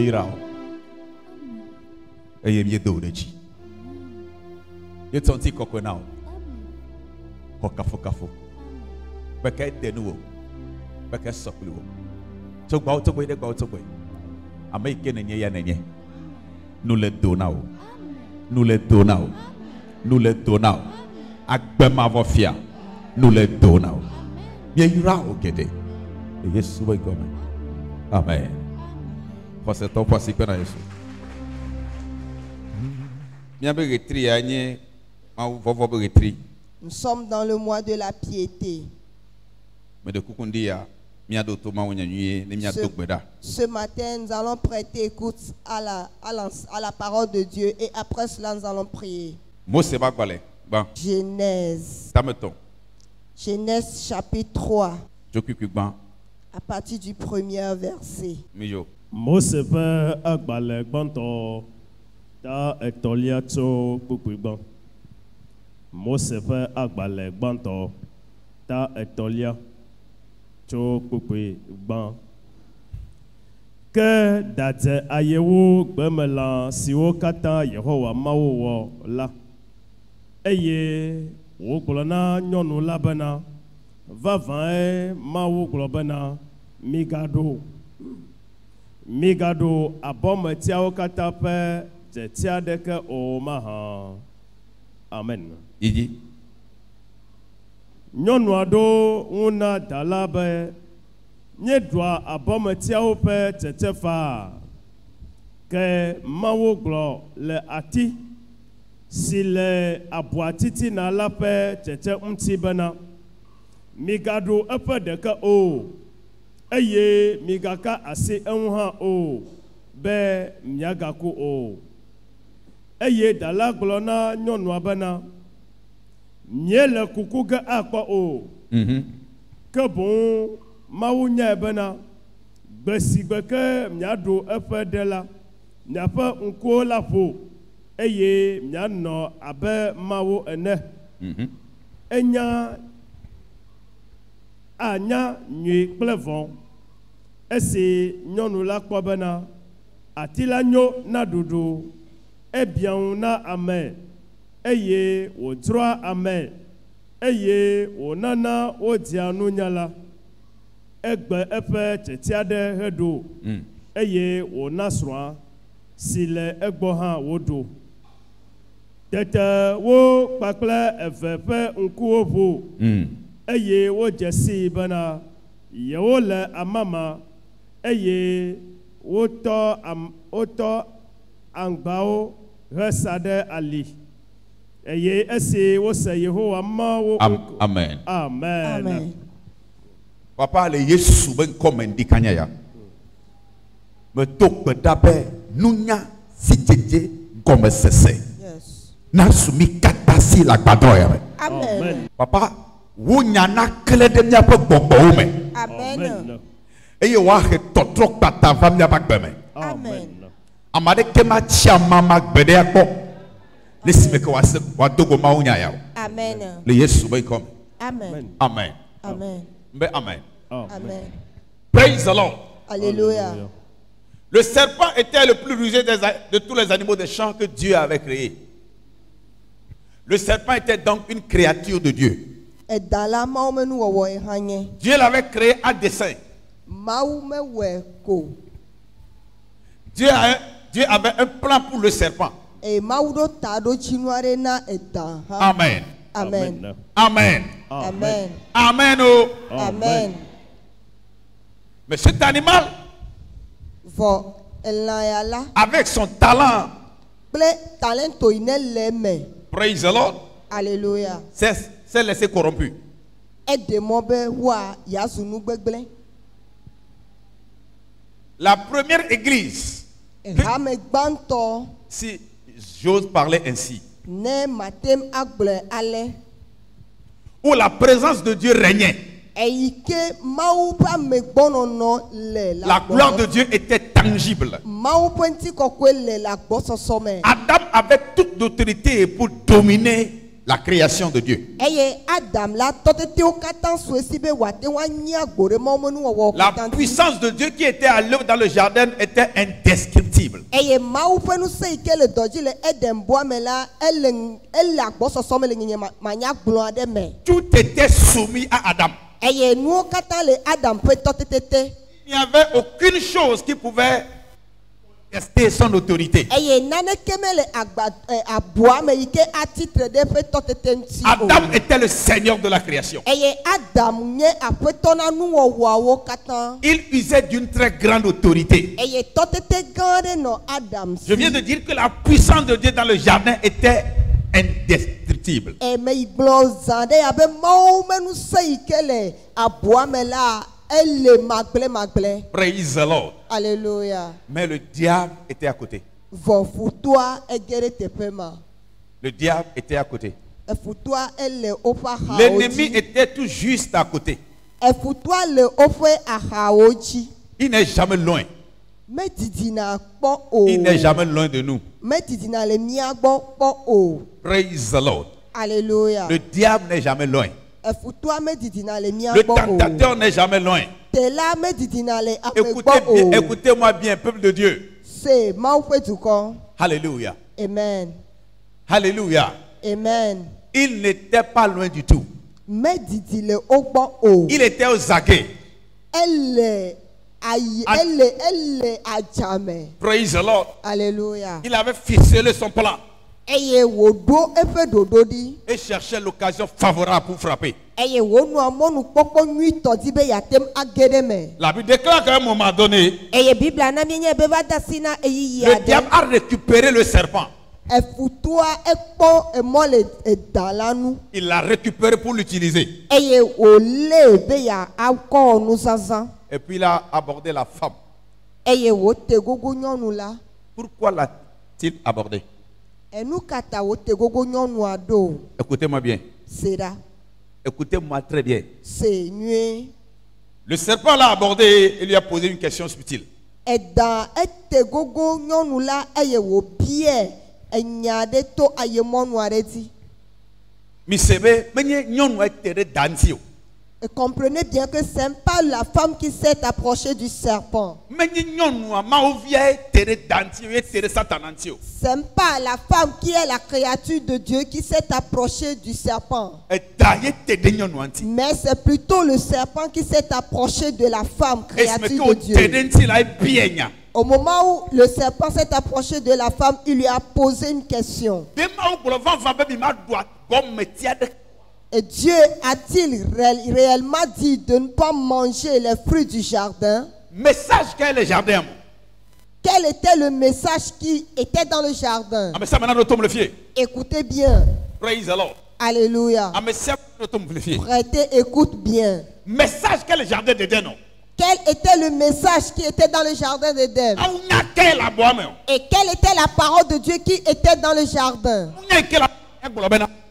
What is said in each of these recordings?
ira o eye mi do deji ye tonti koko na o ko kafo beka denu o beka soklu o to gba o to gbe de gba o to gbe ameke nenye ya nenye nous les donnons nous les donnons nous les donnons agbema vofia nous les donnons ye ira o gede Yesu wa gome amen parce que ton passé que na Yesu bien be retri anye en vovo be retri Nous sommes dans le mois de la piété. mais de kukundi ya mia do to ma wonya nwie ne mia to gbeda. Ce matin, nous allons prêter écoute à la parole de Dieu et après cela, nous allons prier. Mose ba gbale ban Genèse. tameton Genèse chapitre 3, jokuku ban à partir du premier verset. mijo Mose fait agbale gbanto ta etolia tso kpukpigban. Mose fait agbale gbanto ta etolia tso kpukpigban. Ke date ayewo gbemela siwo kata Yehowa Mawu wɔ la. Eye wo gblɔ na nyɔnu la bena vavãe Mawu gblɔ bena migado abɔmetiawo katã ƒe dzeti aɖeke o mahã. Amen. idi Nyɔnu aɖewo ŋuna da la be míeɖua abɔmetiawo ƒe tsetsefa ke Mawu gblɔ le ati si le aboa titina la ƒe tsetse ŋuti bena migaɖo eƒe ɖeke o eye migaka asi eŋu hã o be miagaku o. Eye dala gblɔ na nyɔnua bena míele kuku ge akpɔ o. Ke boŋ Mawu nyae bena gbe si gbe ke miaɖo eƒe ɖe la miaƒe ŋkuwo la ƒo eye mianɔ abe Mawu ene. Anya nyui kple vɔ̃. Esi nyɔnu la kpɔ bena ati la nyo na ɖuɖu ebiãŋu na ame eye wòdzroa ame eye wònana wodzia nunya la egbe eƒe tsetse aɖe heɖo eye wòna srɔ̃a si le egbɔ hã wòɖo. Tete wo kpakple eve ƒe ŋkuwo ƒo eye wodze sii bena yewole amama eye wotɔ aŋgbawo hesa ɖe ali eye esi wose Yehowa Mawu. amen Amen. Amen. papa le Yesu be ŋkɔme ndi kanya ya me to gbe ɖa be nunya si dzedze gɔmesese Yes. na sumi katã si le agbadɔ ya me. Amen. papa wo nya na klẽ ɖe míaƒe gbɔgbɔwo me Amen. eye woahe tɔtrɔ kpata va míaƒe agbe me. Amen. ame aɖeke matsi amama gbe ɖe akpɔ le esime ke wòado go Mawu nya ya o. Amen. Le Yesu be ŋkɔme. Amen. Amen. Amen. Be amen. Amen. Praise the Lord. Alléluia. Le serpent était le plus rusé de tous les animaux des champs que Dieu avait créés. Le serpent était donc une créature de Dieu. Edala Mawu menu wɔwɔ ehanye. Dieu l'avait créé à dessein. Mawu mewɔe ko. Dieu avait un plan pour le serpent. Eye Mawu ɖo ta ɖo tsinu aɖe na eda hã. Amen. Amen. Amen. Amen. Amen. Oh. Amen. Mais cet animal, Vɔ elã ya la avec son talent, kple talento yi ne le me. praise the Lord, Alléluia. s'est laissé corrompu. Eɖe mɔ be woa yazu nu gbegblẽ. La première église, Hame gbãtɔ si j'ose parler ainsi, ne matem agblɔe ale. où la présence de Dieu régnait, Eyi ke Mawu ƒe amegbɔnɔnɔ le la gloire de Dieu était tangible. Mawu ƒe ŋutikɔkɔe le agbɔsɔsɔ me. Adam avait toute l'autorité pour dominer la création de Dieu. Eye Adam la totete o katan so esibe wate wa nya gbore mo mo nu wo La katan. puissance de Dieu qui était à l'œuvre dans le jardin était indescriptible. Eye mawu fe nu se ike le doji le Eden bois me la elle agbososo me le nyenye ma nya gblo ade me. Tout était soumis à Adam. Eye nu o katan le Adam pe totete. Il n'y avait aucune chose qui pouvait tester son autorité. Eye nane kemele aboa me ike a titre de pe totete nti. Adam était le Seigneur de la création. Eye Adam nye apetona nu wo katan. Il usait d'une très grande autorité. Eye totete gande no Adam. Je viens de dire que la puissance de Dieu dans le jardin était indestructible. E me iglo zande abe mawu me nu se ike le aboa me la elle magle. Praise the Lord. Alléluia. Mais le diable était à côté. Vo futua egere tepema. Le diable était à côté. E futua elle ofa ha. L'ennemi était tout juste à côté. E futua le ofe ahaoji. Il n'est jamais loin. Me didina po o. Il n'est jamais loin de nous. Me didina le miagbo po o. Praise the Lord. Alléluia. Le diable n'est jamais loin. E futua me didina le Le miagbo o. tentateur n'est jamais loin. Tela me didina le amegbo o. Écoutez-moi bien, peuple de Dieu. Se ma ofe duko. Alléluia. Amen. Alléluia. Amen. Il n'était pas loin du tout. Me didi le ogbo o. Il était aux aguets. Elle ajame. Praise the Lord. Alléluia. Il avait ficelé son plan Eye wodo efe dododi. et cherchait l'occasion favorable pour frapper. Eye wonu amonu popo nui todi be yatem agedeme. La Bible déclare qu'à un moment donné, Eye Biblia na mienye beba dasina eyi le yade. diable a récupéré le serpent. E futua ekpo emole edalanu. Il l'a récupéré pour l'utiliser. Eye ole be ya akọ nu zanzan. Et puis il a abordé la femme. Eye wote gogo nyonu la. Pourquoi l'a-t-il abordé? Enu kata wote gogo nyonu ado. Écoutez-moi bien. Sera. Écoutez-moi très bien. Se nue. Le serpent l'a abordé et lui a posé une question subtile. Eda ete gogo nyɔnu la eye wo bie enya de to ayemɔnu aɖe dzi. Misebe, menye nyɔnu etere danti o. Et comprenez bien que ce n'est pas la femme qui s'est approchée du serpent. Menye nyɔnu amaovia etere danti o, etere satananti o. Ce n'est pas la femme qui est la créature de Dieu qui s'est approchée du serpent. Eda yetede nyɔnu anti. Mais c'est plutôt le serpent qui s'est approché de la femme, créature de Dieu. Esmeke o tede nti la ebienya. Au moment où le serpent s'est approché de la femme, il lui a posé une question. Dema o gbolo vanvan be mi ma do agɔme tia de. Et Dieu a-t-il réellement dit de ne pas manger les fruits du jardin? Message qu'est le jardin. Quel était le message qui était dans le jardin? Amesa maintenant de tombe le fier. Écoutez bien. Praise the Lord. Alléluia. Amesa de tombe le fier. Prêtez, écoute bien. Message qu'est le jardin de Deno. Quel était le message qui était dans le jardin d'Éden? Aounya qu'est la boame. Et quelle était la parole de Dieu qui était dans le jardin? Aounya qu'est la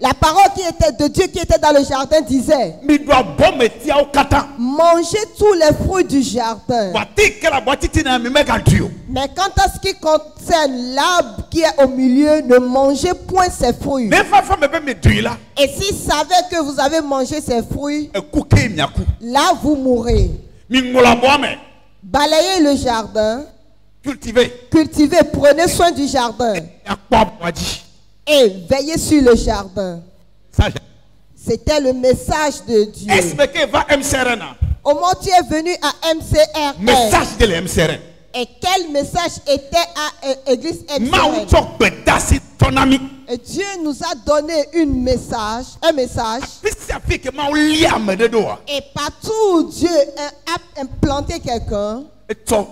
La parole qui était de Dieu qui était dans le jardin disait: mi doit bombe tia o kata. mangez tous les fruits du jardin. Wati que la boitite na mi meka dio. Mais quant à ce qui concerne l'arbre qui est au milieu, ne mangez point ses fruits. Ne fa fa me be me dui la. Et s'il savait que vous avez mangé ses fruits, E kuke miaku. là vous mourrez. Mi ngola boame. Balayez le jardin, Cultiver. cultivez, prenez soin du jardin Akwa boaji. et veillez sur le jardin. Sage. C'était le message de Dieu. Esmeke va MCRN. Au moment où tu es venu à MCR, Message de l'MCRN. et quel message était à l'église Ma ou MCR? tok bedasi ton ami. Et Dieu nous a donné un message. Pisi afi que ma ou lia me de doa. Et partout où Dieu a implanté quelqu'un, Eto.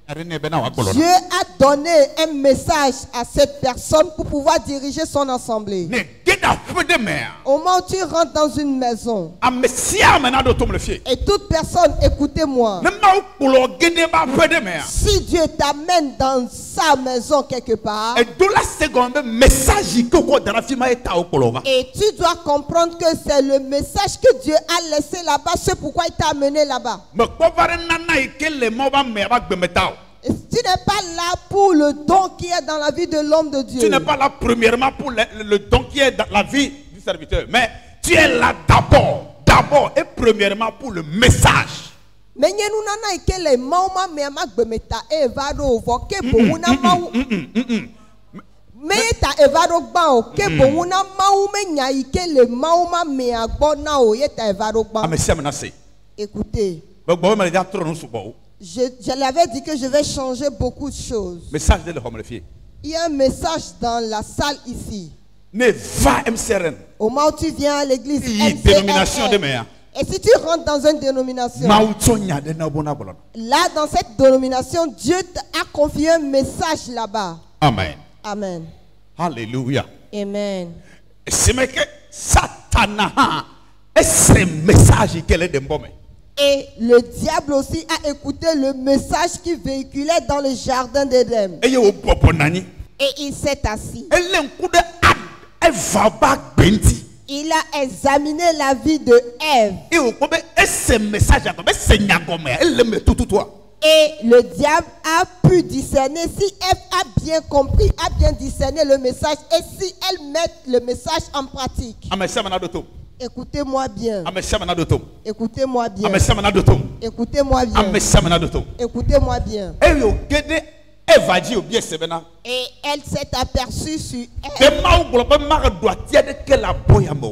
Arene be na wa gbolo Dieu na. a donné un message à cette personne pour pouvoir diriger son assemblée. Ne geda fede me. Au moment où tu rentres dans une maison, Amesia me na do tombe le fier. et toute personne, écoutez-moi, Ne ma ou gbolo gede ba fede me. si Dieu t'amène dans sa maison quelque part, Et de la seconde message que ko dara fi ma eta o gbolo ba. et tu dois comprendre que c'est le message que Dieu a laissé là-bas, c'est pourquoi il t'a amené là-bas. Me ko bare nana ikele mo ba me ba gbemeta o. Et tu n'es pas là pour le don qui est dans la vie de l'homme de Dieu. Tu n'es pas là premièrement pour le don qui est dans la vie du serviteur. Mais tu es là d'abord et premièrement pour le message. Mais nous nana ikele mauma me amagbemeta evado vo ke bouna mau. Mais ta evado ba o ke bouna mau me nya ikele mauma me agbona o ye ta evado ba. Écoutez. Je l'avais dit que je vais changer beaucoup de choses. Message de l'homme. Il y a un message dans la salle ici. Ne va MCRN. Au moment où tu viens à l'église, dénomination de mer. Et si tu rentres dans une dénomination, là, dans cette dénomination, Dieu a confié un message là-bas. Amen. Amen. Alléluia. Amen. C'est que Satan a ce message qu'elle est de bon. Et le diable aussi a écouté le message qui véhiculait dans le jardin d'Éden. Et il s'est assis. Il a examiné la vie de Ève. Et le diable a pu discerner si Ève a bien compris, a bien discerné le message et si elle met le message en pratique. Écoutez-moi bien. Écoutez-moi bien. Écoutez-moi bien. Écoutez-moi bien. Et elle s'est aperçue sur elle.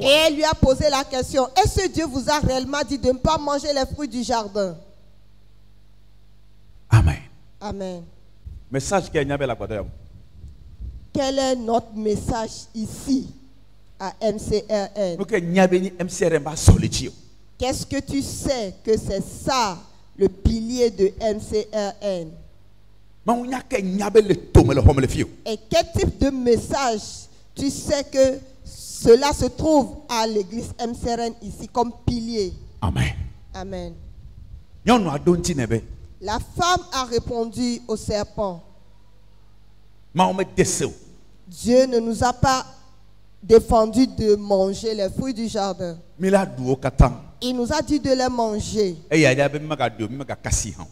Et elle lui a posé la question: est-ce que Dieu vous a réellement dit de ne pas manger les fruits du jardin? Amen. Amen. Message qui est quel est notre message ici à MCRN? Qu'est-ce que tu sais que c'est ça le pilier de MCRN? Et quel type de message tu sais que cela se trouve à l'église MCRN ici comme pilier? Amen. Amen. La femme a répondu au serpent: Dieu ne nous a pas défendu de manger les fruits du jardin. Il nous a dit de les manger.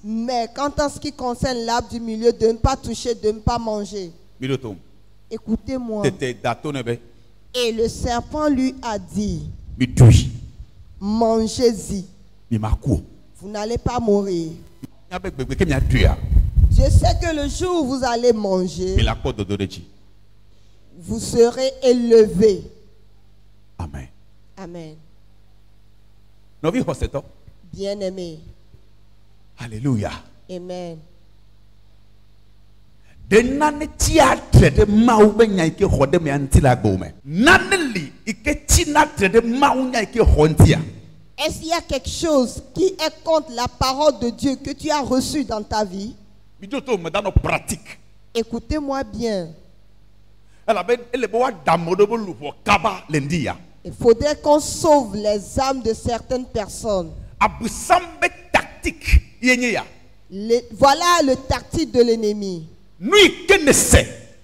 Mais quand en ce qui concerne l'arbre du milieu, de ne pas toucher, de ne pas manger. Écoutez-moi. Et le serpent lui a dit: mangez-y. Vous n'allez pas mourir. Je sais que le jour où vous allez manger, vous serez élevé. Amen. Amen. Bien-aimé. Alléluia. Amen. Est-ce qu'il y a quelque chose qui est contre la parole de Dieu que tu as reçue dans ta vie? Écoutez-moi bien. Il faudrait qu'on sauve les âmes de certaines personnes. Voilà le tactique de l'ennemi.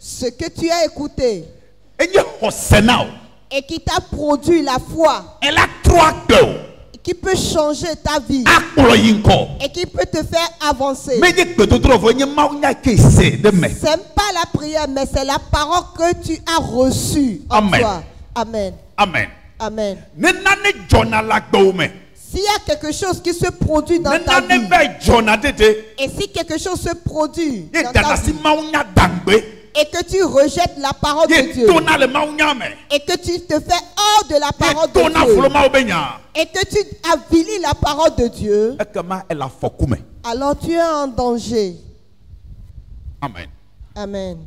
Ce que tu as écouté et qui t'a produit la foi, qui peut changer ta vie et qui peut te faire avancer. Ce n'est pas la prière, mais c'est la parole que tu as reçue en toi. Amen. Amen. Amen. S'il y a quelque chose qui se produit dans ta vie, et si quelque chose se produit dans ta vie, et que tu rejettes la parole de Dieu, et que tu te fais hors de la parole de Dieu, et que tu avilis la parole de Dieu, alors tu es en danger. Amen. Amen.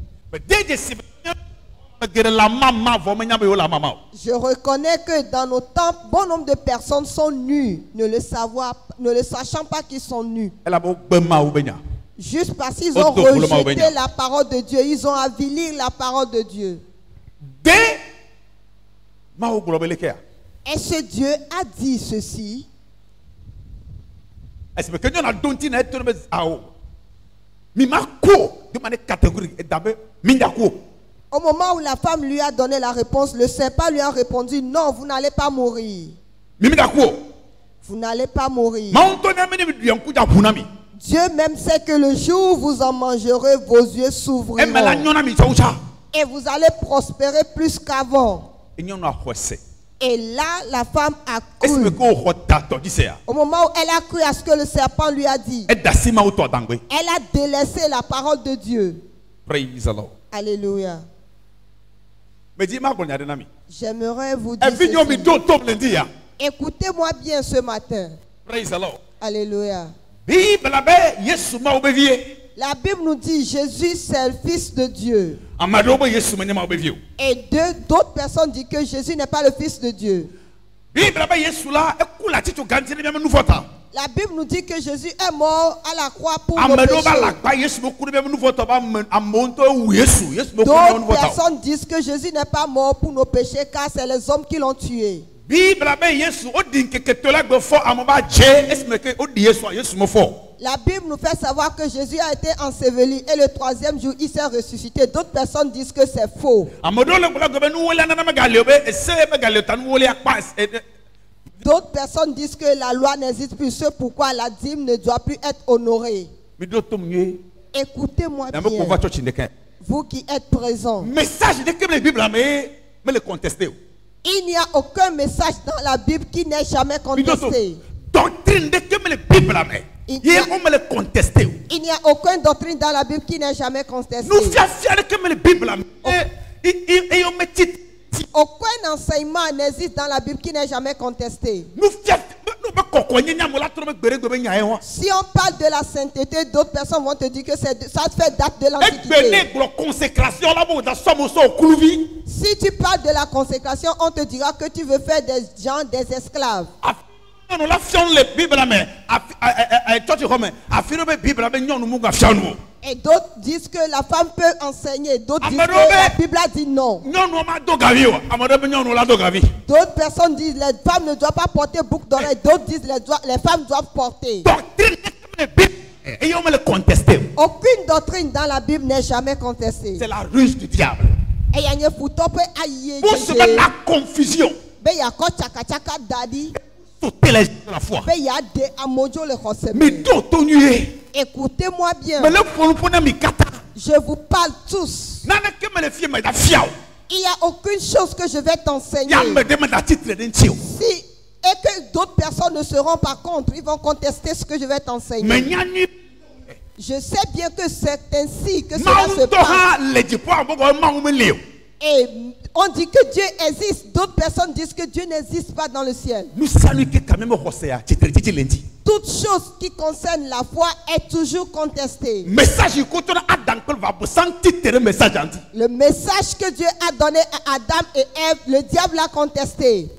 Je reconnais que dans nos temps, bon nombre de personnes sont nues, ne le sachant pas qu'ils sont nus. Juste parce qu'ils ont rejeté la parole de Dieu, ils ont avili la parole de Dieu. Est-ce que Dieu a dit ceci? Au moment où la femme lui a donné la réponse, le serpent lui a répondu: non, vous n'allez pas mourir. Vous n'allez pas mourir. Dieu même sait que le jour où vous en mangerez, vos yeux s'ouvriront. Et vous allez prospérer plus qu'avant. Et là, la femme a cru. Au moment où elle a cru à ce que le serpent lui a dit, elle a délaissé la parole de Dieu. Praise the Lord. Alléluia. J'aimerais vous dire ceci. Écoutez-moi bien ce matin. Praise the Lord. Alléluia. La Bible nous dit Jésus c'est le Fils de Dieu. Et d'autres personnes disent que Jésus n'est pas le Fils de Dieu. La Bible nous dit que Jésus est mort à la croix pour nos péchés. D'autres personnes disent que Jésus n'est pas mort pour nos péchés car c'est les hommes qui l'ont tué. La Bible nous fait savoir que Jésus a été enseveli et le troisième jour il s'est ressuscité. D'autres personnes disent que c'est faux. D'autres personnes disent que la loi n'existe plus, c'est pourquoi la dîme ne doit plus être honorée. Écoutez-moi bien, vous qui êtes présents. Il n'y a aucun message dans la Bible qui n'est jamais contesté. Il n'y a aucune doctrine dans la Bible qui n'est jamais contestée. Aucun enseignement n'existe dans la Bible qui n'est jamais contesté. Si on parle de la sainteté, d'autres personnes vont te dire que ça fait date de l'Antiquité. Si tu parles de la consécration, on te dira que tu veux faire des gens des esclaves. Et d'autres disent que la femme peut enseigner. D'autres disent que la Bible a dit non. D'autres personnes disent que les femmes ne doivent pas porter boucle d'oreille. D'autres disent que les femmes doivent porter. Aucune doctrine dans la Bible n'est jamais contestée. C'est la ruse du diable. Pour se mettre la confusion. Sauter les gens de la foi. Écoutez-moi bien. Je vous parle tous. Il n'y a aucune chose que je vais t'enseigner. Si et que d'autres personnes ne seront pas contre, ils vont contester ce que je vais t'enseigner. Je sais bien que c'est ainsi que cela se passe. Et on dit que Dieu existe. D'autres personnes disent que Dieu n'existe pas dans le ciel. Toute chose qui concerne la foi est toujours contestée. Le message que Dieu a donné à Adam et Ève, le diable l'a contesté.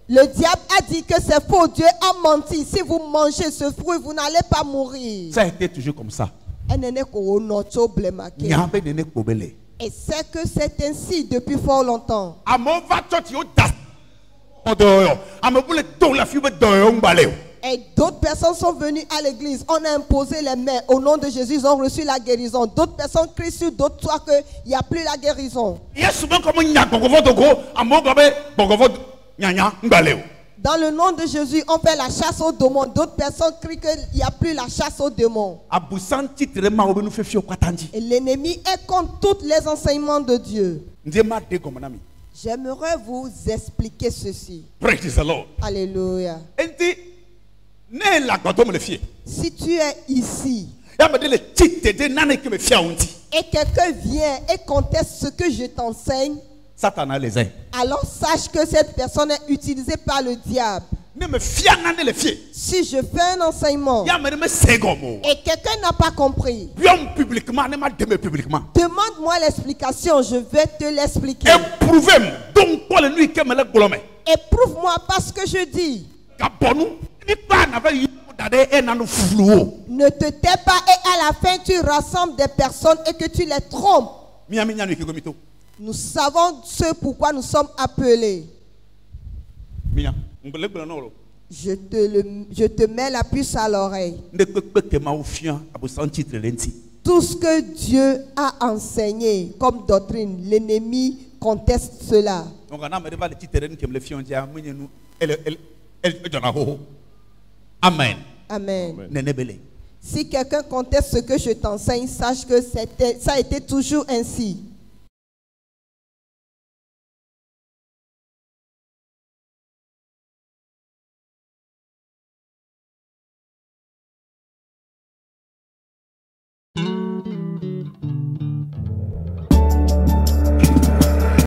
Le diable a dit que c'est faux. Dieu a menti. Si vous mangez ce fruit, vous n'allez pas mourir. Ça a été toujours comme ça. Et c'est que c'est ainsi depuis fort longtemps. Et d'autres personnes sont venues à l'église. On a imposé les mains au nom de Jésus. Ils ont reçu la guérison. D'autres personnes crient sur d'autres toits qu'il n'y a plus la guérison. Dans le nom de Jésus, on fait la chasse aux démons. D'autres personnes crient qu'il n'y a plus la chasse aux démons. Et l'ennemi est contre tous les enseignements de Dieu. J'aimerais vous expliquer ceci. Alléluia. Si tu es ici et quelqu'un vient et conteste ce que je t'enseigne, alors sache que cette personne est utilisée par le diable. Si je fais un enseignement et quelqu'un n'a pas compris, demande-moi l'explication, je vais te l'expliquer. Éprouve-moi parce que je dis. Ne te tais pas et à la fin tu rassembles des personnes et que tu les trompes. Nous savons ce pourquoi nous sommes appelés. Je te mets la puce à l'oreille. Tout ce que Dieu a enseigné comme doctrine, l'ennemi conteste cela. Amen. Amen. Si quelqu'un conteste ce que je t'enseigne, sache que ça a été toujours ainsi.